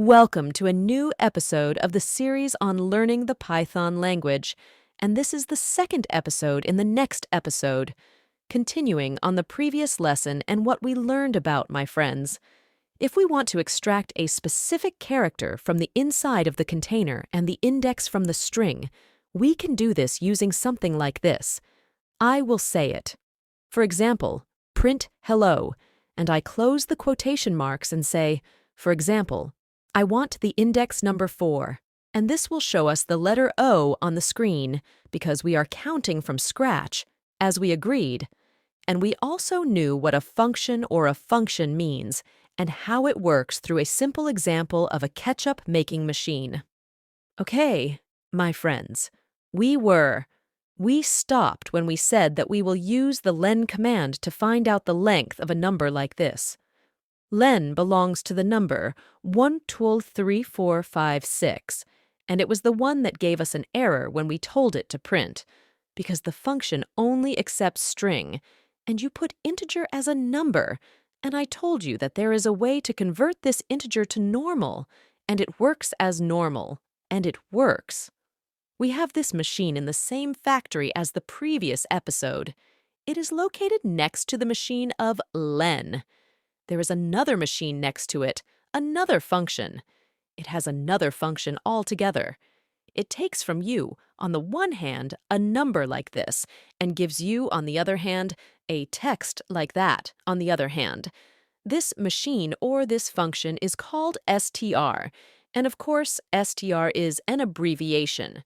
Welcome to a new episode of the series on learning the Python language, and this is the second episode in the next episode, continuing on the previous lesson and what we learned about, my friends. If we want to extract a specific character from the inside of the container and the index from the string, we can do this using something like this. I will say it. For example, print hello, and I close the quotation marks and say, for example, I want the index number 4, and this will show us the letter O on the screen because we are counting from scratch, as we agreed. And we also knew what a function or a function means and how it works through a simple example of a ketchup-making machine. Okay, my friends, we stopped when we said that we will use the len command to find out the length of a number like this. Len belongs to the number 1, 2, 3, 4, 5, 6, and it was the one that gave us an error when we told it to print, because the function only accepts string, and you put integer as a number, and I told you that there is a way to convert this integer to normal, and it works as normal, and it works. We have this machine in the same factory as the previous episode. It is located next to the machine of len. There is another machine next to it, another function. It has another function altogether. It takes from you, on the one hand, a number like this, and gives you, on the other hand, a text like that, on the other hand. This machine or this function is called str, and of course, str is an abbreviation.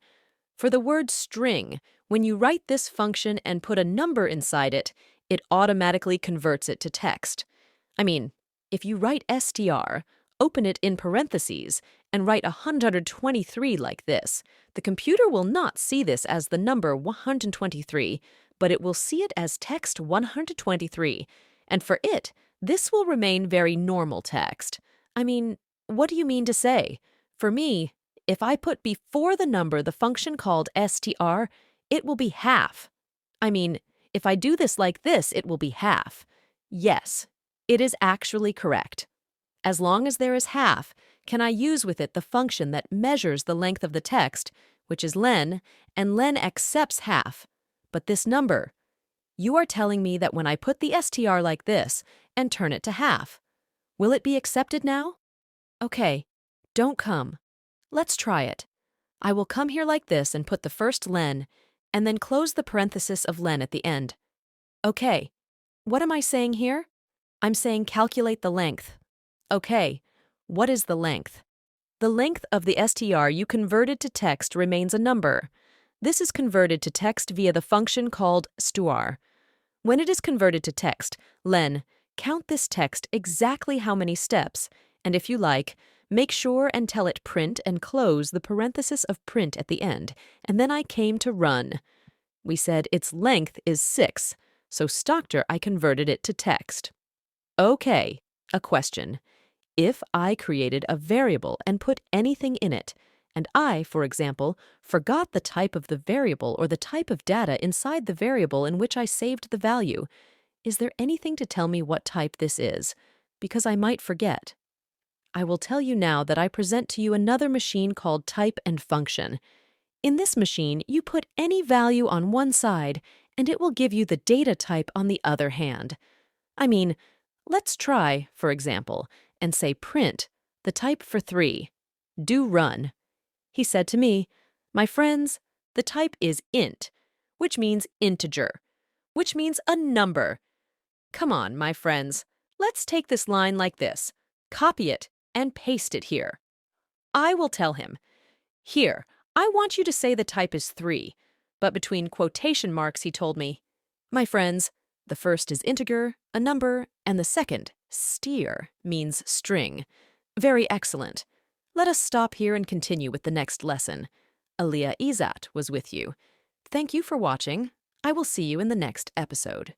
For the word string, when you write this function and put a number inside it, it automatically converts it to text. I mean, if you write str, open it in parentheses, and write 123 like this, the computer will not see this as the number 123, but it will see it as text 123, and for it, this will remain very normal text. I mean, what do you mean to say? For me, if I put before the number the function called str, it will be half. I mean, if I do this like this, it will be half. Yes. It is actually correct. As long as there is half, can I use with it the function that measures the length of the text, which is len, and len accepts half. But this number, you are telling me that when I put the str like this and turn it to half, will it be accepted now? Okay, don't come. Let's try it. I will come here like this and put the first len, and then close the parenthesis of len at the end. Okay, what am I saying here? I'm saying calculate the length. Okay, what is the length? The length of the str you converted to text remains a number. This is converted to text via the function called str. When it is converted to text, len, count this text exactly how many steps, and if you like, make sure and tell it print and close the parenthesis of print at the end, and then I came to run. We said its length is 6, so Str I converted it to text. Okay, a question. If I created a variable and put anything in it, and I, for example, forgot the type of the variable or the type of data inside the variable in which I saved the value, is there anything to tell me what type this is? Because I might forget. I will tell you now that I present to you another machine called type and function. In this machine, you put any value on one side, and it will give you the data type on the other hand. I mean, let's try, for example, and say print, the type for 3. Do run. He said to me, my friends, the type is int, which means integer, which means a number. Come on, my friends, let's take this line like this, copy it, and paste it here. I will tell him, here, I want you to say the type is 3, but between quotation marks he told me, my friends, the first is integer, a number, and the second, str, means string. Very excellent. Let us stop here and continue with the next lesson. Aliyah Izat was with you. Thank you for watching. I will see you in the next episode.